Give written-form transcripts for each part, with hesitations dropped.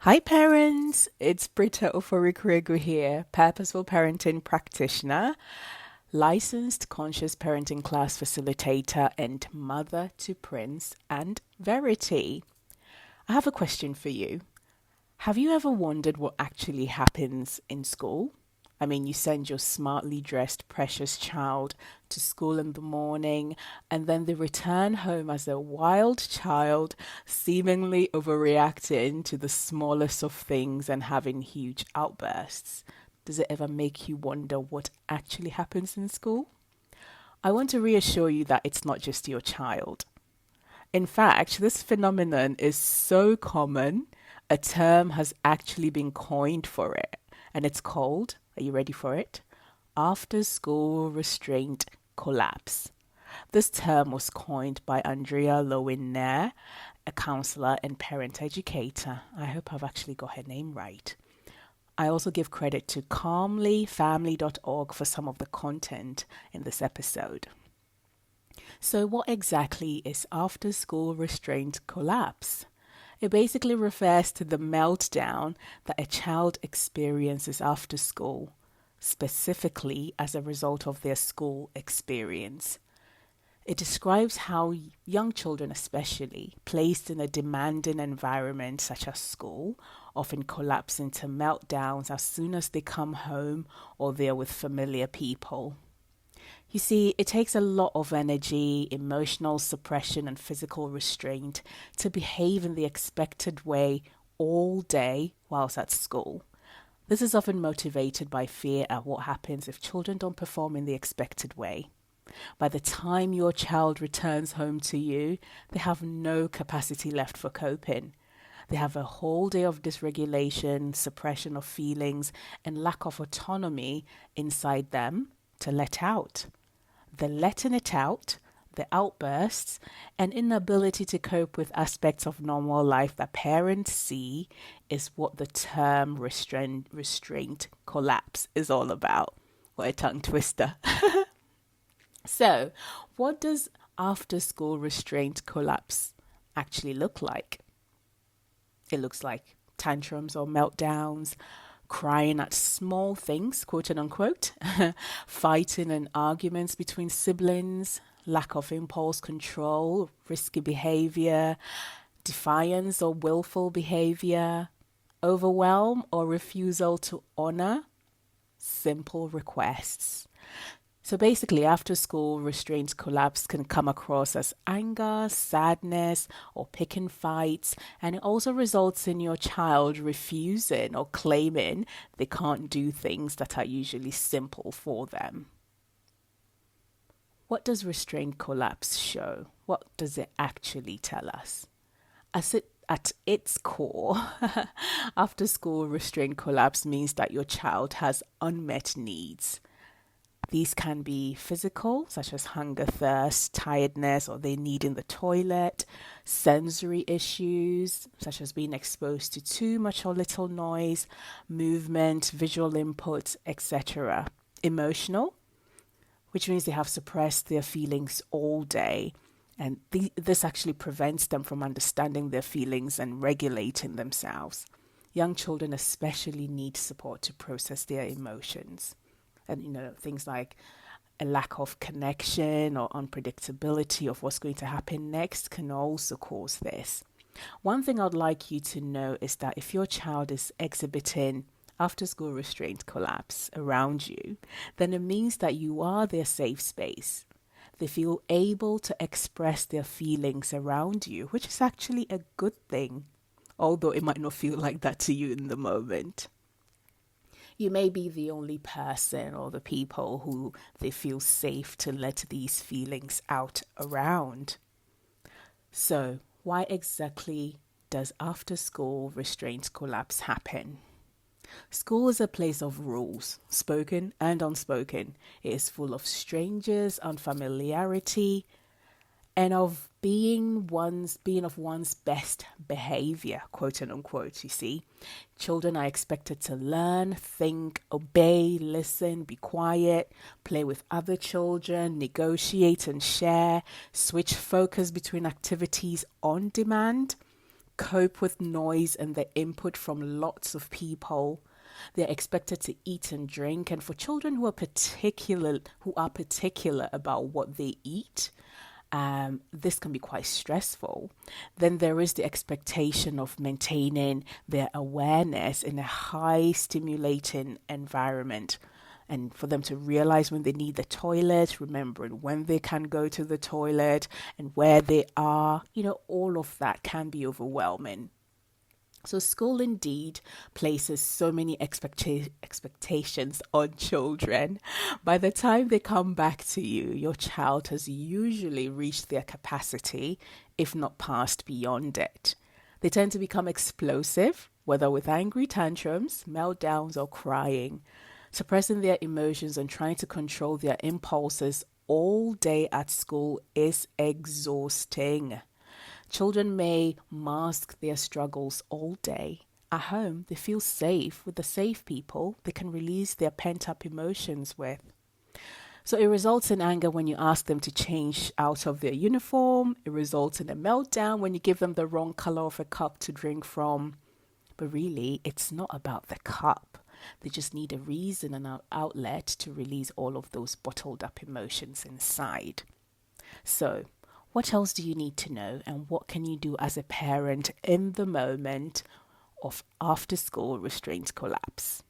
Hi, parents. It's Britta Oforikuregu here, purposeful parenting practitioner, licensed conscious parenting class facilitator, and mother to Prince and Verity. I have a question for you. Have you ever wondered what actually happens in school? I mean, you send your smartly dressed, precious child to school in the morning, and then they return home as a wild child, seemingly overreacting to the smallest of things and having huge outbursts. Does it ever make you wonder what actually happens in school? I want to reassure you that it's not just your child. In fact, this phenomenon is so common, a term has actually been coined for it, and it's called, are you ready for it? After school restraint collapse. This term was coined by Andrea Lowen Nair, a counselor and parent educator. I hope I've actually got her name right. I also give credit to calmlyfamily.org for some of the content in this episode. So, what exactly is after school restraint collapse? It basically refers to the meltdown that a child experiences after school, specifically as a result of their school experience. It describes how young children, especially placed in a demanding environment such as school, often collapse into meltdowns as soon as they come home or they're with familiar people. You see, it takes a lot of energy, emotional suppression, and physical restraint to behave in the expected way all day whilst at school. This is often motivated by fear at what happens if children don't perform in the expected way. By the time your child returns home to you, they have no capacity left for coping. They have a whole day of dysregulation, suppression of feelings, and lack of autonomy inside them to let out. The letting it out, the outbursts, and inability to cope with aspects of normal life that parents see is what the term restraint collapse is all about. What a tongue twister. So, what does after school restraint collapse actually look like? It looks like tantrums or meltdowns, crying at small things, quote and unquote, fighting and arguments between siblings, lack of impulse control, risky behavior, defiance or willful behavior, overwhelm or refusal to honor simple requests. So basically, after school restraint collapse can come across as anger, sadness, or picking fights, and it also results in your child refusing or claiming they can't do things that are usually simple for them. What does restraint collapse show? What does it actually tell us? At its core, after school restraint collapse means that your child has unmet needs. These can be physical, such as hunger, thirst, tiredness, or they needing the toilet, sensory issues, such as being exposed to too much or little noise, movement, visual input, etc. Emotional, which means they have suppressed their feelings all day, and this actually prevents them from understanding their feelings and regulating themselves. Young children especially need support to process their emotions. And, things like a lack of connection or unpredictability of what's going to happen next can also cause this. One thing I'd like you to know is that if your child is exhibiting after school restraint collapse around you, then it means that you are their safe space. They feel able to express their feelings around you, which is actually a good thing, although it might not feel like that to you in the moment. You may be the only person or the people who they feel safe to let these feelings out around. So, why exactly does after school restraint collapse happen? School is a place of rules, spoken and unspoken. It is full of strangers, unfamiliarity, and of being of one's best behavior, quote and unquote, you see. Children are expected to learn, think, obey, listen, be quiet, play with other children, negotiate and share, switch focus between activities on demand, cope with noise and the input from lots of people. They're expected to eat and drink, and for children who are particular about what they eat, this can be quite stressful. Then there is the expectation of maintaining their awareness in a high stimulating environment. And for them to realize when they need the toilet, remembering when they can go to the toilet and where they are, all of that can be overwhelming. So, school indeed places so many expectations on children. By the time they come back to you, your child has usually reached their capacity, if not passed beyond it. They tend to become explosive, whether with angry tantrums, meltdowns, or crying. Suppressing their emotions and trying to control their impulses all day at school is exhausting. Children may mask their struggles all day. At home, they feel safe with the safe people they can release their pent up emotions with. So it results in anger when you ask them to change out of their uniform. It results in a meltdown when you give them the wrong color of a cup to drink from. But really, it's not about the cup. They just need a reason and an outlet to release all of those bottled up emotions inside. So, what else do you need to know, and what can you do as a parent in the moment of after school restraint collapse?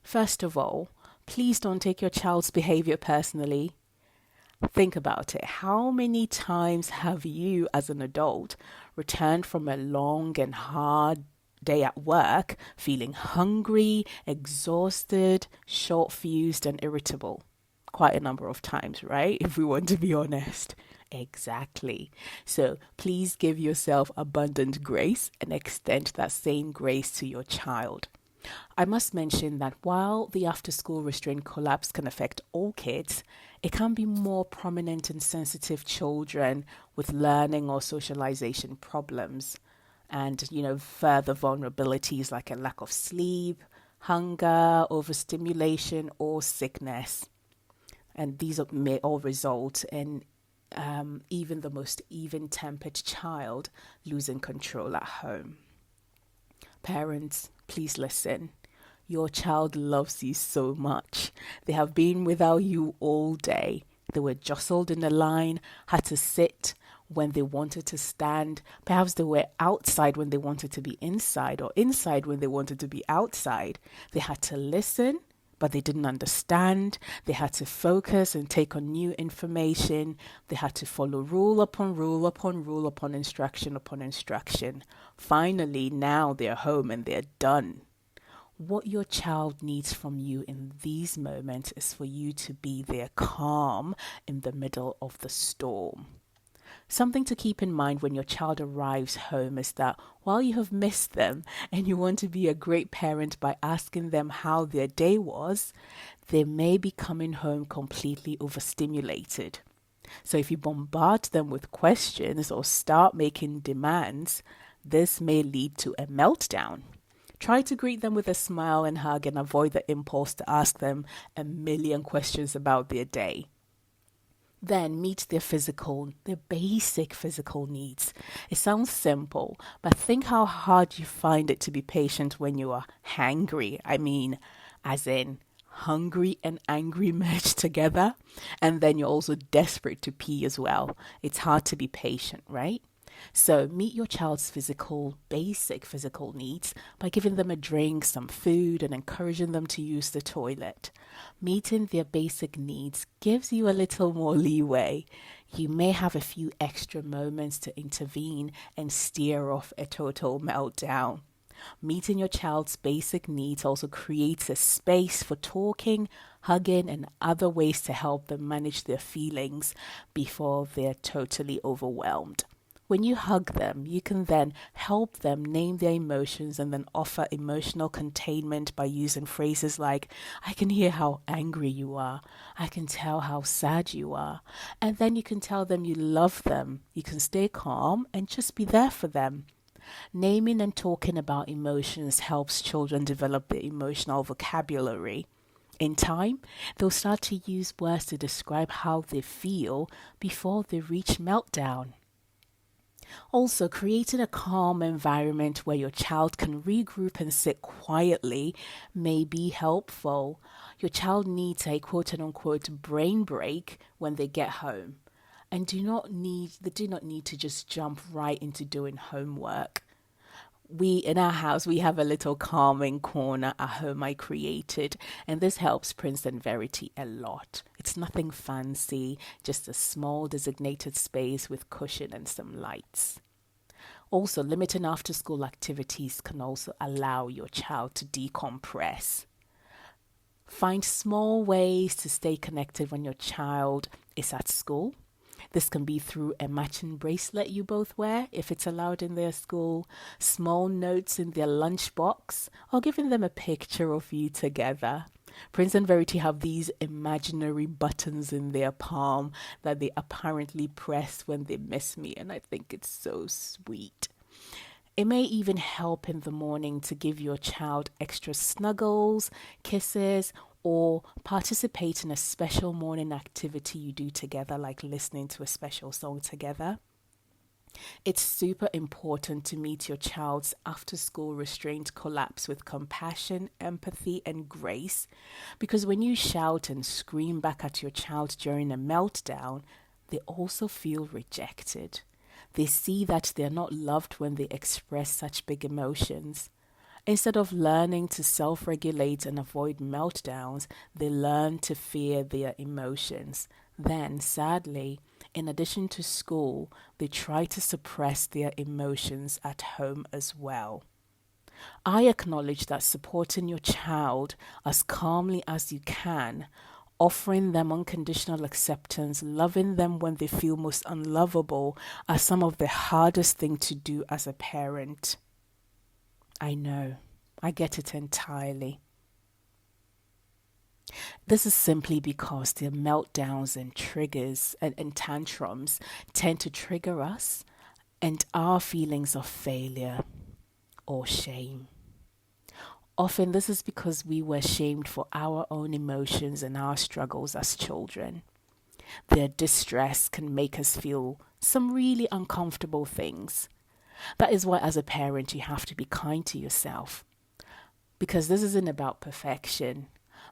First of all, please don't take your child's behavior personally. Think about it. How many times have you, as an adult, returned from a long and hard day at work feeling hungry, exhausted, short-fused, and irritable? Quite a number of times, right? If we want to be honest. Exactly. So please give yourself abundant grace and extend that same grace to your child. I must mention that while the after-school restraint collapse can affect all kids, it can be more prominent in sensitive children with learning or socialization problems and, further vulnerabilities like a lack of sleep, hunger, overstimulation, or sickness. And these may all result in even the most even-tempered child losing control at home. Parents, please listen. Your child loves you so much. They have been without you all day. They were jostled in a line, had to sit when they wanted to stand. Perhaps they were outside when they wanted to be inside, or inside when they wanted to be outside. They had to listen, but they didn't understand. They had to focus and take on new information. They had to follow rule upon rule upon rule upon instruction upon instruction. Finally, now they're home and they're done. What your child needs from you in these moments is for you to be their calm in the middle of the storm. Something to keep in mind when your child arrives home is that while you have missed them and you want to be a great parent by asking them how their day was, they may be coming home completely overstimulated. So if you bombard them with questions or start making demands, this may lead to a meltdown. Try to greet them with a smile and hug and avoid the impulse to ask them a million questions about their day. Then meet their basic physical needs. It sounds simple, but think how hard you find it to be patient when you are hangry. I mean, as in hungry and angry merged together. And then you're also desperate to pee as well. It's hard to be patient, right? So meet your child's basic physical needs by giving them a drink, some food, and encouraging them to use the toilet. Meeting their basic needs gives you a little more leeway. You may have a few extra moments to intervene and steer off a total meltdown. Meeting your child's basic needs also creates a space for talking, hugging, and other ways to help them manage their feelings before they're totally overwhelmed. When you hug them, you can then help them name their emotions and then offer emotional containment by using phrases like, I can hear how angry you are. I can tell how sad you are. And then you can tell them you love them. You can stay calm and just be there for them. Naming and talking about emotions helps children develop their emotional vocabulary. In time, they'll start to use words to describe how they feel before they reach meltdown. Also, creating a calm environment where your child can regroup and sit quietly may be helpful. Your child needs a quote unquote brain break when they get home. And they do not need to just jump right into doing homework. We in our house we have a little calming corner at home I created, and this helps Prince and Verity a lot. It's nothing fancy, just a small designated space with cushion and some lights. Also, limiting after school activities can also allow your child to decompress. Find small ways to stay connected when your child is at school. This can be through a matching bracelet you both wear, if it's allowed in their school, small notes in their lunchbox, or giving them a picture of you together. Prince and Verity have these imaginary buttons in their palm that they apparently press when they miss me, and I think it's so sweet. It may even help in the morning to give your child extra snuggles, kisses, or participate in a special morning activity you do together, like listening to a special song together. It's super important to meet your child's after school restraint collapse with compassion, empathy, and grace, because when you shout and scream back at your child during a meltdown, they also feel rejected. They see that they're not loved when they express such big emotions. Instead of learning to self regulate and avoid meltdowns, they learn to fear their emotions. Then, sadly, in addition to school, they try to suppress their emotions at home as well. I acknowledge that supporting your child as calmly as you can, offering them unconditional acceptance, loving them when they feel most unlovable, are some of the hardest things to do as a parent. I know, I get it entirely. This is simply because their meltdowns and triggers and tantrums tend to trigger us and our feelings of failure or shame. Often, this is because we were shamed for our own emotions and our struggles as children. Their distress can make us feel some really uncomfortable things. That is why, as a parent, you have to be kind to yourself. Because this isn't about perfection.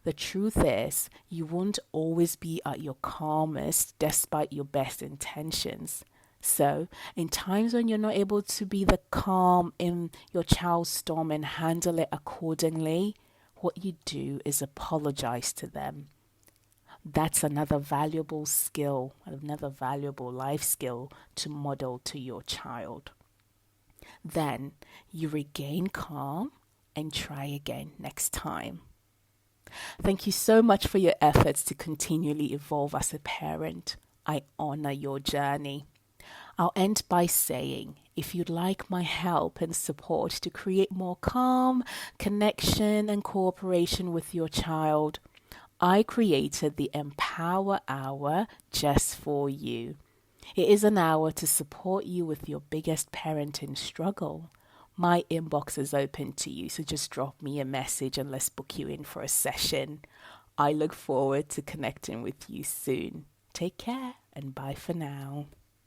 The truth is, you won't always be at your calmest despite your best intentions. So, in times when you're not able to be the calm in your child's storm and handle it accordingly, what you do is apologize to them. That's another valuable skill, another valuable life skill to model to your child. Then you regain calm and try again next time. Thank you so much for your efforts to continually evolve as a parent. I honor your journey. I'll end by saying, if you'd like my help and support to create more calm, connection, and cooperation with your child, I created the Empower Hour just for you. It is an hour to support you with your biggest parenting struggle. My inbox is open to you, so just drop me a message and let's book you in for a session. I look forward to connecting with you soon. Take care and bye for now.